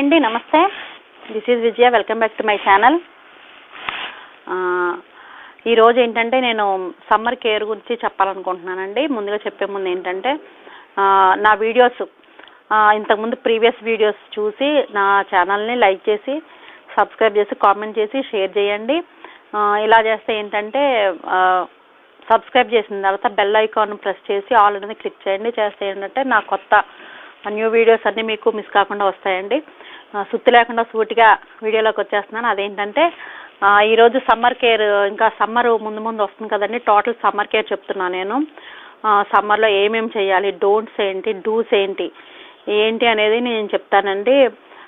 Hi అండి, నమస్తే. This is Vijaya. Welcome back to my channel. ఈరోజు ఏంటంటే నేను సమ్మర్ కేర్ గురించి చెప్పాలనుకుంటున్నానండి. ముందుగా చెప్పే ముందు ఏంటంటే నా వీడియోస్ ఇంతకుముందు ప్రీవియస్ వీడియోస్ చూసి నా ఛానల్ని లైక్ చేసి సబ్స్క్రైబ్ చేసి కామెంట్ చేసి షేర్ చేయండి. ఇలా చేస్తే ఏంటంటే సబ్స్క్రైబ్ చేసిన తర్వాత బెల్ ఐకాన్ ప్రెస్ చేసి ఆల్ అనేది క్లిక్ చేయండి. చేస్తే ఏంటంటే నా కొత్త న్యూ వీడియోస్ అన్నీ మీకు మిస్ కాకుండా వస్తాయండి. సుత్తి లేకుండా సూటిగా వీడియోలోకి వచ్చేస్తున్నాను. అదేంటంటే ఈరోజు సమ్మర్ కేర్, ఇంకా సమ్మర్ ముందు ముందు వస్తుంది కదండి, టోటల్ సమ్మర్ కేర్ చెప్తున్నాను నేను. సమ్మర్లో ఏమేమి చేయాలి, డోంట్స్ ఏంటి, డూస్ ఏంటి అనేది నేను చెప్తానండి.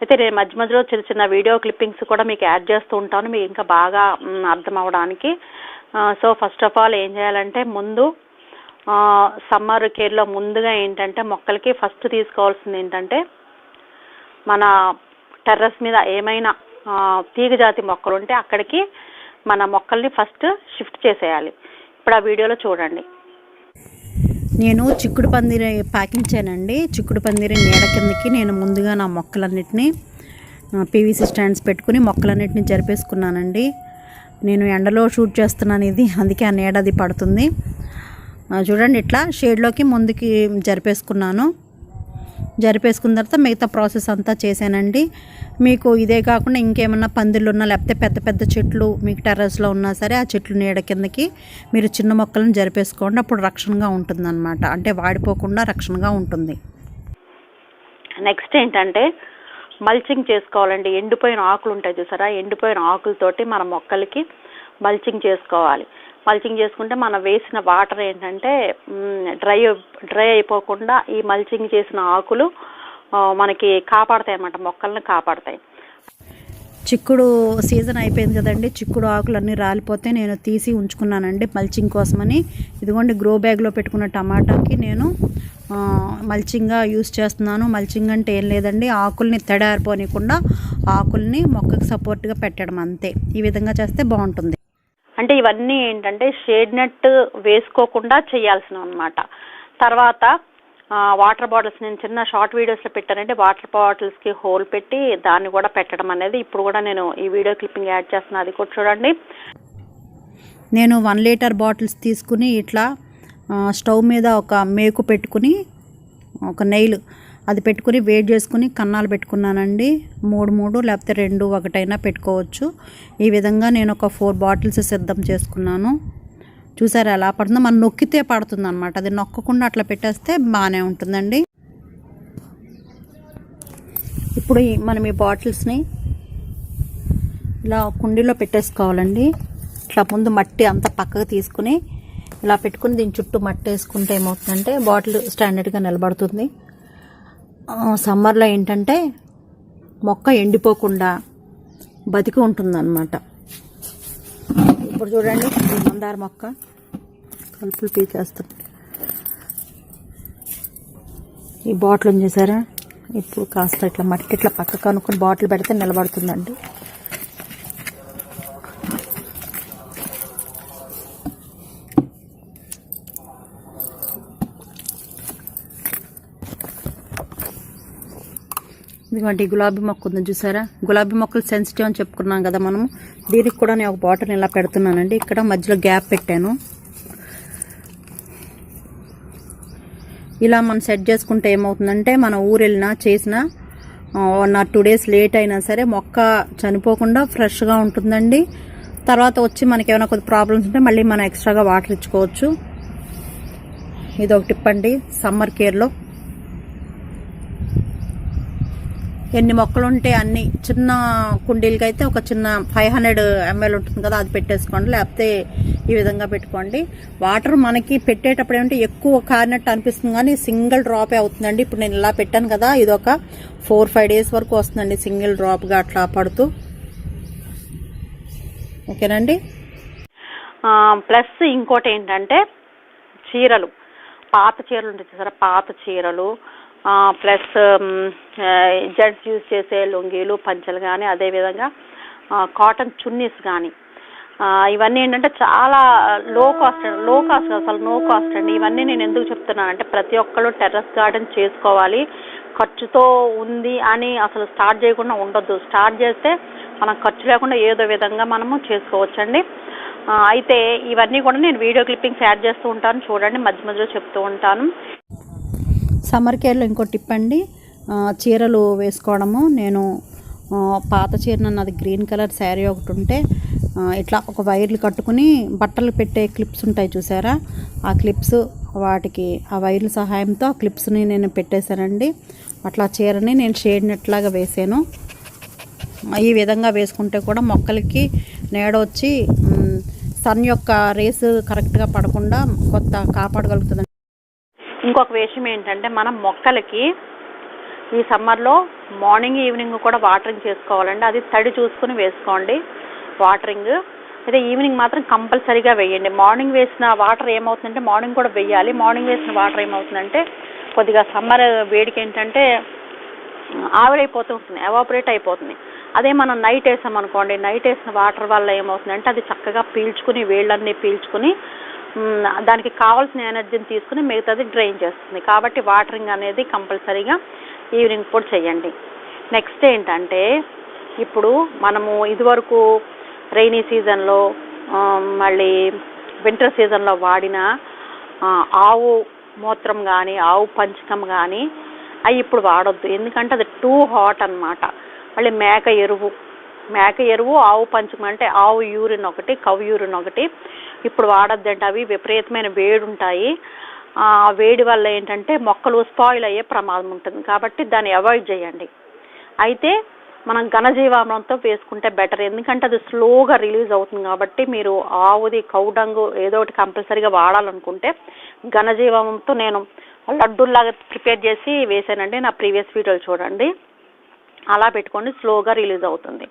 అయితే నేను మధ్య మధ్యలో చిన్న చిన్న వీడియో క్లిప్పింగ్స్ కూడా మీకు యాడ్ చేస్తూ ఉంటాను, మీకు ఇంకా బాగా అర్థం అవ్వడానికి. సో ఫస్ట్ ఆఫ్ ఆల్ ఏం చేయాలంటే, ముందు సమ్మర్ కేర్లో ముందుగా ఏంటంటే మొక్కలకి ఫస్ట్ తీసుకోవాల్సింది ఏంటంటే, మన టెర్రస్ మీద ఏమైనా తీగ జాతి మొక్కలు ఉంటే అక్కడికి మన మొక్కల్ని ఫస్ట్ షిఫ్ట్ చేసేయాలి. ఇప్పుడు ఆ వీడియోలో చూడండి. నేను చిక్కుడు పందిరి ప్యాకించానండి. చిక్కుడు పందిరి నీడ కిందకి నేను ముందుగా నా మొక్కలన్నిటినీ పీవీసీ స్టాండ్స్ పెట్టుకుని మొక్కలన్నిటిని జరిపేసుకున్నానండి. నేను ఎండలో షూట్ చేస్తున్నాను ఇది, అందుకే ఆ నీడ అది పడుతుంది. చూడండి, ఇట్లా షేడ్లోకి ముందుకి జరిపేసుకున్నాను. జరిపేసుకున్న తర్వాత మిగతా ప్రాసెస్ అంతా చేశానండి. మీకు ఇదే కాకుండా ఇంకేమన్నా పందిళ్ళు ఉన్నా, లేకపోతే పెద్ద పెద్ద చెట్లు మీకు టెర్రస్లో ఉన్నా సరే ఆ చెట్లు నీడ కిందకి మీరు చిన్న మొక్కలను జరిపేసుకోండి. అప్పుడు రక్షణగా ఉంటుంది అన్నమాట, అంటే వాడిపోకుండా రక్షణగా ఉంటుంది. నెక్స్ట్ ఏంటంటే మల్చింగ్ చేసుకోవాలండి. ఎండిపోయిన ఆకులు ఉంటాయి చూసారా, ఎండిపోయిన ఆకులతోటి మన మొక్కలకి మల్చింగ్ చేసుకోవాలి. మల్చింగ్ చేసుకుంటే మనం వేసిన వాటర్ ఏంటంటే డ్రై అయిపోకుండా ఈ మల్చింగ్ చేసిన ఆకులు మనకి కాపాడతాయి అన్నమాట, మొక్కల్ని కాపాడతాయి. చిక్కుడు సీజన్ అయిపోయింది కదండి, చిక్కుడు ఆకులన్నీ రాలిపోతే నేను తీసి ఉంచుకున్నానండి మల్చింగ్ కోసమని. ఇదిగోండి, గ్రో బ్యాగ్లో పెట్టుకున్న టమాటాకి నేను మల్చింగ్గా యూస్ చేస్తున్నాను. మల్చింగ్ అంటే ఏం లేదండి, ఆకుల్ని తడారిపోనికుండా ఆకుల్ని మొక్కకు సపోర్ట్గా పెట్టడం అంతే. ఈ విధంగా చేస్తే బాగుంటుంది. అంటే ఇవన్నీ ఏంటంటే షేడ్ నెట్ వేసుకోకుండా చేయాల్సినవి అన్నమాట. తర్వాత వాటర్ బాటిల్స్ నేను చిన్న షార్ట్ వీడియోస్లో పెట్టానంటే వాటర్ బాటిల్స్కి హోల్ పెట్టి దాన్ని కూడా పెట్టడం అనేది ఇప్పుడు కూడా నేను ఈ వీడియో క్లిప్పింగ్ యాడ్ చేస్తున్నాను, అది కూడా చూడండి. నేను 1 లీటర్ బాటిల్స్ తీసుకుని ఇట్లా స్టవ్ మీద ఒక మేకు పెట్టుకుని ఒక నెయిల్ అది పెట్టుకుని వేడి చేసుకుని కన్నాలు పెట్టుకున్నానండి. 3 లేకపోతే 2 ఒకటైనా పెట్టుకోవచ్చు. ఈ విధంగా నేను ఒక 4 బాటిల్స్ సిద్ధం చేసుకున్నాను. చూసారా ఎలా పడుతుందో, మనం నొక్కితే పడుతుంది అనమాట, అది నొక్కకుండా అట్లా పెట్టేస్తే బాగానే ఉంటుందండి. ఇప్పుడు మనం ఈ బాటిల్స్ని ఇలా కుండీలో పెట్టేసుకోవాలండి. ఇట్లా ముందు మట్టి అంతా పక్కకు తీసుకుని ఇలా పెట్టుకుని దీని చుట్టూ మట్టి వేసుకుంటే ఏమవుతుందంటే బాటిల్ స్టాండర్డ్గా నిలబడుతుంది. సమ్మర్లో ఏంటంటే మొక్క ఎండిపోకుండా బతికి ఉంటుందన్నమాట. ఇప్పుడు చూడండి, మందార మొక్క కలుపులు పీకేస్తుంది. ఈ బాటిల్ చూసారా, ఇప్పుడు కాస్త ఇట్లా మట్టి ఇట్లా పక్కకు అనుకుని బాటిల్ పెడితే నిలబడుతుందండి. ఇదిగోండి, గులాబీ మొక్క ఉంది చూసారా. గులాబీ మొక్కలు సెన్సిటివ్ అని చెప్పుకున్నాం కదా మనము, దీనికి కూడా నేను ఒక బాటిల్ ఇలా పెడుతున్నానండి. ఇక్కడ మధ్యలో గ్యాప్ పెట్టాను. ఇలా మనం సెట్ చేసుకుంటే ఏమవుతుందంటే మన ఊరు వెళ్ళినా చేసినా 1 or 2 days లేట్ అయినా సరే మొక్క చనిపోకుండా ఫ్రెష్గా ఉంటుందండి. తర్వాత వచ్చి మనకి ఏమైనా కొద్ది ప్రాబ్లమ్స్ ఉంటే మళ్ళీ మనం ఎక్స్ట్రాగా వాటర్ ఇచ్చుకోవచ్చు. ఇది ఒక టిప్ అండి సమ్మర్ కేర్లో. ఎన్ని మొక్కలు ఉంటే అన్ని, చిన్న కుండీలకి అయితే ఒక చిన్న 500 ml ఉంటుంది కదా, అది పెట్టేసుకోండి, లేకపోతే ఈ విధంగా పెట్టుకోండి. వాటర్ మనకి పెట్టేటప్పుడు ఏమంటే ఎక్కువ కారినట్టు అనిపిస్తుంది కానీ సింగిల్ డ్రాపే అవుతుందండి. ఇప్పుడు నేను ఇలా పెట్టాను కదా, ఇది ఒక 4-5 days వరకు వస్తుందండి సింగిల్ డ్రాప్గా అట్లా పడుతూ. ఓకేనండి. ప్లస్ ఇంకోటి ఏంటంటే చీరలు, పాత చీరలు ఉంటాయి చూసారా, పాత చీరలు ప్లస్ జెంట్స్ యూజ్ చేసే లుంగీలు, పంచలు కానీ, అదేవిధంగా కాటన్ చున్నీస్ కానీ, ఇవన్నీ ఏంటంటే చాలా లో కాస్ట్ అసలు నో కాస్ట్ అండి. ఇవన్నీ నేను ఎందుకు చెప్తున్నానంటే ప్రతి ఒక్కళ్ళు టెర్రస్ గార్డెన్ చేసుకోవాలి, ఖర్చుతో ఉంది అని అసలు స్టార్ట్ చేయకుండా ఉండొద్దు. స్టార్ట్ చేస్తే మనం ఖర్చు లేకుండా ఏదో విధంగా మనము చేసుకోవచ్చండి. అయితే ఇవన్నీ కూడా నేను వీడియో క్లిప్పింగ్స్ యాడ్ చేస్తూ ఉంటాను, చూడండి, మధ్య మధ్యలో చెప్తూ ఉంటాను. సమ్మర్ కేర్లో ఇంకో టిప్ అండి, చీరలు వేసుకోవడము. నేను పాత చీర నాది గ్రీన్ కలర్ శారీ ఒకటి ఉంటే ఇట్లా ఒక వైర్లు కట్టుకుని బట్టలు పెట్టే క్లిప్స్ ఉంటాయి చూసారా, ఆ క్లిప్స్ వాటికి ఆ వైర్ల సహాయంతో ఆ క్లిప్స్ని నేను పెట్టేశానండి. అట్లా చీరని నేను షేడ్ నెట్లాగా వేసాను. ఈ విధంగా వేసుకుంటే కూడా మొక్కలకి నీడ వచ్చి సన్ యొక్క రేస్ కరెక్ట్గా పడకుండా కొత్త కాపాడగలుగుతుంది. ఇంకొక విషయం ఏంటంటే మనం మొక్కలకి ఈ సమ్మర్లో మార్నింగ్ ఈవినింగ్ కూడా వాటరింగ్ చేసుకోవాలండి. అది తడి చూసుకుని వేసుకోండి వాటరింగ్. అయితే ఈవినింగ్ మాత్రం కంపల్సరీగా వేయండి. మార్నింగ్ వేసిన వాటర్ ఏమవుతుందంటే మార్నింగ్ కూడా వేయాలి. మార్నింగ్ వేసిన వాటర్ ఏమవుతుందంటే కొద్దిగా సమ్మర్ వేడికి ఏంటంటే ఆవిరైపోతూ ఉంటుంది, ఎవాపరేట్ అయిపోతుంది. అదే మనం నైట్ వేసామనుకోండి, నైట్ వేసిన వాటర్ వల్ల ఏమవుతుందంటే అది చక్కగా పీల్చుకుని వేళ్ళన్నీ పీల్చుకుని దానికి కావాల్సిన ఎనర్జీని తీసుకుని మిగతాది డ్రైన్ చేస్తుంది. కాబట్టి వాటరింగ్ అనేది కంపల్సరీగా ఈవినింగ్ పూట చేయండి. నెక్స్ట్ ఏంటంటే ఇప్పుడు మనము ఇదివరకు రైనీ సీజన్లో మళ్ళీ వింటర్ సీజన్లో వాడిన ఆవు మూత్రం కానీ ఆవు పంచకం కానీ అవి ఇప్పుడు వాడొద్దు, ఎందుకంటే అది టూ హాట్ అన్నమాట. మళ్ళీ మేక ఎరువు ఆవు పంచకం అంటే ఆవు యూరిన్ ఒకటి, కవ్ యూరిన్ ఒకటి ఇప్పుడు వాడొద్దంటే అవి విపరీతమైన వేడి ఉంటాయి. వేడి వల్ల ఏంటంటే మొక్కలు స్పాయిల్ అయ్యే ప్రమాదం ఉంటుంది. కాబట్టి దాన్ని అవాయిడ్ చేయండి. అయితే మనం ఘనజీవామృతంతో వేసుకుంటే బెటర్, ఎందుకంటే అది స్లోగా రిలీజ్ అవుతుంది. కాబట్టి మీరు ఆవుది కౌడంగు ఏదో ఒకటి కంపల్సరీగా వాడాలనుకుంటే ఘనజీవామృతంతో నేను లడ్డూల్లాగా ప్రిపేర్ చేసి వేసానండి, నా ప్రీవియస్ వీడియోలు చూడండి. అలా పెట్టుకొని స్లోగా రిలీజ్ అవుతుంది.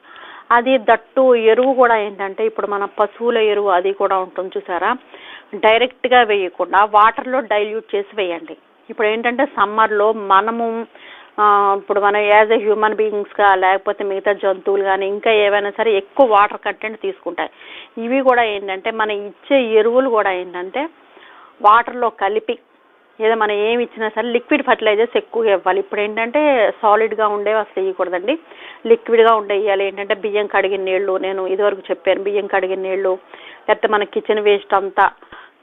అది దట్టు ఎరువు కూడా ఏంటంటే ఇప్పుడు మన పశువుల ఎరువు అది కూడా ఉంటుంది చూసారా, డైరెక్ట్గా వేయకుండా వాటర్లో డైల్యూట్ చేసి వేయండి. ఇప్పుడు ఏంటంటే సమ్మర్లో మనము ఇప్పుడు మనం యాజ్ ఎ హ్యూమన్ బీయింగ్స్గా లేకపోతే మిగతా జంతువులు కానీ ఇంకా ఏవైనా సరే ఎక్కువ వాటర్ కంటెంట్ తీసుకుంటాయి. ఇవి కూడా ఏంటంటే మన ఇచ్చే ఎరువులు కూడా ఏంటంటే వాటర్లో కలిపి ఏదో మనం ఏమి ఇచ్చినా సరే లిక్విడ్ ఫర్టిలైజర్స్ ఎక్కువగా ఇవ్వాలి. ఇప్పుడు ఏంటంటే సాలిడ్గా ఉండేవి అసలు వేయకూడదండి, లిక్విడ్గా ఉండే ఇవ్వాలి. ఏంటంటే బియ్యం కడిగిన నీళ్ళు, నేను ఇదివరకు చెప్పాను, బియ్యం కడిగిన నీళ్ళు, లేకపోతే మన కిచెన్ వేస్ట్ అంతా,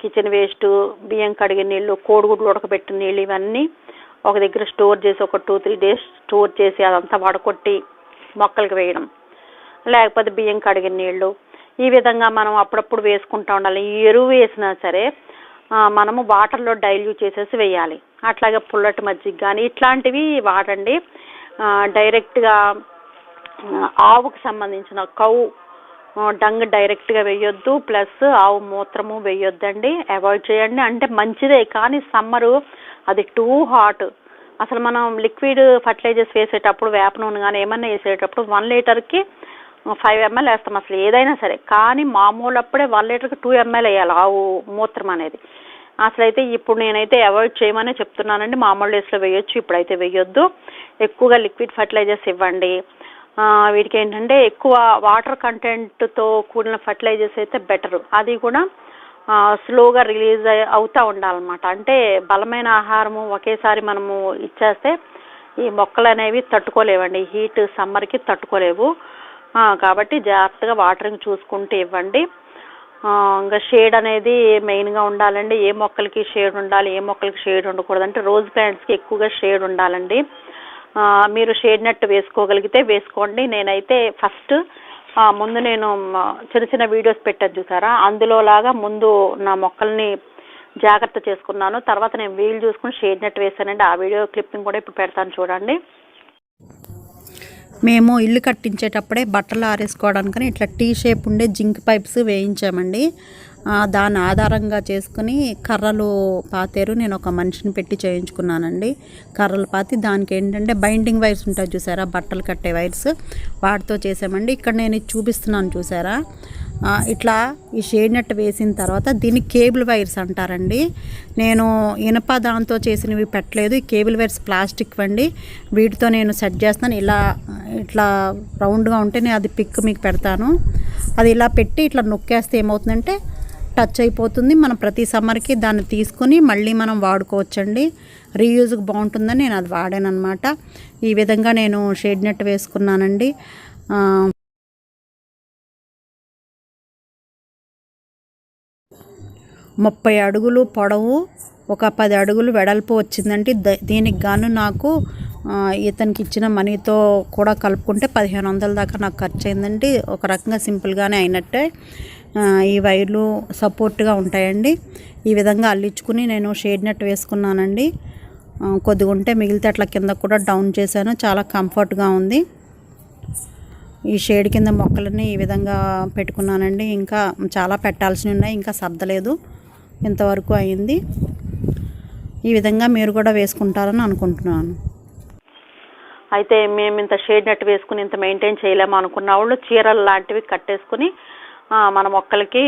కిచెన్ వేస్ట్, బియ్యం కడిగిన నీళ్ళు, కోడిగుడ్లు ఉడకబెట్టిన నీళ్ళు, ఇవన్నీ ఒక దగ్గర స్టోర్ చేసి ఒక 2-3 days స్టోర్ చేసి అదంతా వడకొట్టి మొక్కలకి వేయడం, లేకపోతే బియ్యం కడిగిన నీళ్ళు, ఈ విధంగా మనం అప్పుడప్పుడు వేసుకుంటూ ఉండాలి. ఈ ఎరువు వేసినా సరే మనము వాటర్లో డైల్యూట్ చేసేసి వేయాలి. అట్లాగే పుల్లటి మజ్జిగ కానీ ఇట్లాంటివి వాడండి. డైరెక్ట్గా ఆవుకు సంబంధించిన కౌ డంగ్ డైరెక్ట్గా వేయొద్దు, ప్లస్ ఆవు మూత్రము వేయొద్దండి, అవాయిడ్ చేయండి. అంటే మంచిదే, కానీ సమ్మరు అది టూ హాట్. అసలు మనం లిక్విడ్ ఫర్టిలైజర్స్ వేసేటప్పుడు వేప నూనె కానీ ఏమన్నా వేసేటప్పుడు 1 లీటర్కి 5 ml వేస్తాం అసలు ఏదైనా సరే. కానీ మామూలు అప్పుడే 1 లీటర్కి 2 ml వేయాలి ఆవు మూత్రం అనేది. అసలు అయితే ఇప్పుడు నేనైతే అవాయిడ్ చేయమని చెప్తున్నానండి. మామూలు డేస్లో వేయొచ్చు, ఇప్పుడైతే వేయొద్దు. ఎక్కువగా లిక్విడ్ ఫర్టిలైజర్స్ ఇవ్వండి. వీటికి ఏంటంటే ఎక్కువ వాటర్ కంటెంట్తో కూడిన ఫర్టిలైజర్స్ అయితే బెటరు. అది కూడా స్లోగా రిలీజ్ అవుతూ ఉండాలన్నమాట. అంటే బలమైన ఆహారము ఒకేసారి మనము ఇచ్చేస్తే ఈ మొక్కలు అనేవి తట్టుకోలేవండి, హీట్ సమ్మర్కి తట్టుకోలేవు. కాబట్టి జాగ్రత్తగా వాటరింగ్ చూసుకుంటూ ఇవ్వండి. ఇంకా షేడ్ అనేది మెయిన్గా ఉండాలండి. ఏ మొక్కలకి షేడ్ ఉండాలి, ఏ మొక్కలకి షేడ్ ఉండకూడదు అంటే రోజ్ ప్లాంట్స్కి ఎక్కువగా షేడ్ ఉండాలండి. మీరు షేడ్ నెట్ వేసుకోగలిగితే వేసుకోండి. నేనైతే ఫస్ట్ ముందు నేను చిన్న చిన్న వీడియోస్ పెట్టాను చూసారా, అందులో లాగా ముందు నా మొక్కల్ని జాగ్రత్త చేసుకున్నాను. తర్వాత నేను వీలు చూసుకుని షేడ్ నెట్ వేసానండి. ఆ వీడియో క్లిప్పింగ్ కూడా ఇప్పుడు పెడతాను చూడండి. మేము ఇల్లు కట్టించేటప్పుడే బట్టలు ఆరేసుకోవడానికని ఇట్లా టీ షేప్ ఉండే జింక్ పైప్స్ వేయించామండి. దాన్ని ఆధారంగా చేసుకుని కర్రలు పాతేరు నేను ఒక మనిషిని పెట్టి చేయించుకున్నానండి. కర్రలు పాతి దానికి ఏంటంటే బైండింగ్ వైర్స్ ఉంటాయి చూసారా, బట్టలు కట్టే వైర్స్, వాటితో చేసామండి. ఇక్కడ నేను ఇది చూపిస్తున్నాను చూసారా, ఇట్లా ఈ షేడ్ నెట్ వేసిన తర్వాత దీన్ని కేబుల్ వైర్స్ అంటారండి. నేను ఇనప దాంతో చేసినవి పెట్టలేదు, ఈ కేబుల్ వైర్స్ ప్లాస్టిక్ అండి. వీటితో నేను సెట్ చేస్తాను. ఇట్లా రౌండ్గా ఉంటే నేను అది పిక్ మీకు పెడతాను. అది ఇలా పెట్టి ఇట్లా నొక్కేస్తే ఏమవుతుందంటే టచ్ అయిపోతుంది. మనం ప్రతి సమ్మర్కి దాన్ని తీసుకుని మళ్ళీ మనం వాడుకోవచ్చండి. రీయూజ్కి బాగుంటుందని నేను అది వాడాను అనమాట. ఈ విధంగా నేను షేడ్ నెట్ వేసుకున్నానండి. 30 అడుగులు పొడవు, ఒక 10 అడుగులు వెడల్పు వచ్చిందండి. దీనికి గాను నాకు ఇతనికి ఇచ్చిన మనీతో కూడా కలుపుకుంటే 1500 దాకా నాకు ఖర్చు అయిందండి. ఒక రకంగా సింపుల్గానే అయినట్టే. ఈ వైర్లు సపోర్ట్గా ఉంటాయండి. ఈ విధంగా అల్లించుకుని నేను షేడ్ నెట్ వేసుకున్నానండి. కొద్దిగా ఉంటే మిగిలితే అట్లా కింద కూడా డౌన్ చేశాను. చాలా కంఫర్ట్గా ఉంది. ఈ షేడ్ కింద మొక్కలన్నీ ఈ విధంగా పెట్టుకున్నానండి. ఇంకా చాలా పెట్టాల్సినవి ఉన్నాయి, ఇంకా సర్దలేదు. ఇంతవరకు అయింది. ఈ విధంగా మీరు కూడా వేసుకుంటారని అనుకుంటున్నాను. అయితే మేము ఇంత షేడ్ నెట్ వేసుకుని ఇంత మెయింటైన్ చేయలేము అనుకున్న వాళ్ళు చీరలు లాంటివి కట్టేసుకుని మన మొక్కలకి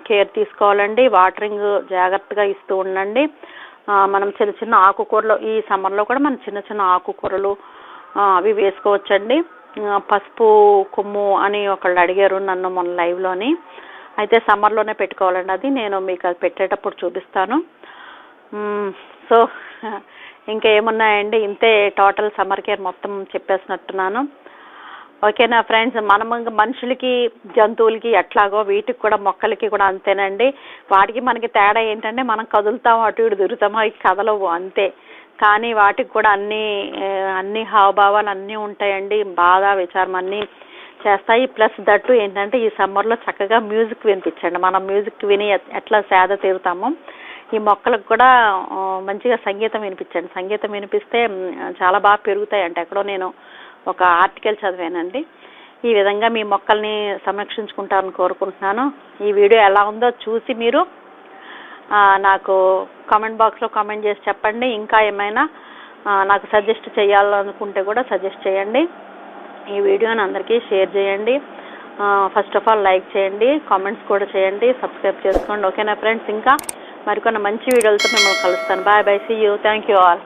కేర్ తీసుకోవాలండి. వాటరింగ్ జాగ్రత్తగా ఇస్తూ ఉండండి. మనం చిన్న చిన్న ఆకుకూరలు ఈ సమ్మర్లో కూడా మనం చిన్న చిన్న ఆకుకూరలు అవి వేసుకోవచ్చండి. పసుపు కొమ్ము అని ఒకళ్ళు అడిగారు నన్ను మొన్న లైవ్లోని. అయితే సమ్మర్లోనే పెట్టుకోవాలండి. అది నేను మీకు అది పెట్టేటప్పుడు చూపిస్తాను. సో ఇంకా ఏమున్నాయండి, ఇంతే టోటల్ సమ్మర్ కేర్ మొత్తం చెప్పేసినట్టున్నాను. ఓకేనా ఫ్రెండ్స్, మనం మనుషులకి జంతువులకి ఎట్లాగో వీటికి కూడా మొక్కలకి కూడా అంతేనండి. వాటికి మనకి తేడా ఏంటంటే మనం కదులుతాము, అటు ఇటు తిరుగుతాము, అవి కదలవు అంతే. కానీ వాటికి కూడా అన్ని హావభావాలు అన్నీ ఉంటాయండి. బాధ విచారం అన్నీ చేస్తాయి. ప్లస్ దట్టు ఏంటంటే ఈ సమ్మర్లో చక్కగా మ్యూజిక్ వినిపించండి. మనం మ్యూజిక్ విని ఎట్లా సేద తీరుతామో ఈ మొక్కలకు కూడా మంచిగా సంగీతం వినిపించండి. సంగీతం వినిపిస్తే చాలా బాగా పెరుగుతాయి అంటే ఎక్కడో నేను ఒక ఆర్టికల్ చదివానండి. ఈ విధంగా మీ మొక్కల్ని సంరక్షించుకుంటారని కోరుకుంటున్నాను. ఈ వీడియో ఎలా ఉందో చూసి మీరు నాకు కామెంట్ బాక్స్లో కామెంట్ చేసి చెప్పండి. ఇంకా ఏమైనా నాకు సజెస్ట్ చేయాలనుకుంటే కూడా సజెస్ట్ చేయండి. ఈ వీడియోని అందరికీ షేర్ చేయండి. ఫస్ట్ ఆఫ్ ఆల్ లైక్ చేయండి, కామెంట్స్ కూడా చేయండి, సబ్స్క్రైబ్ చేసుకోండి. ఓకేనా ఫ్రెండ్స్, ఇంకా మరికొన్ని మంచి వీడియోలతో మిమ్మల్ని కలుస్తాను. Bye bye, see you, thank you all.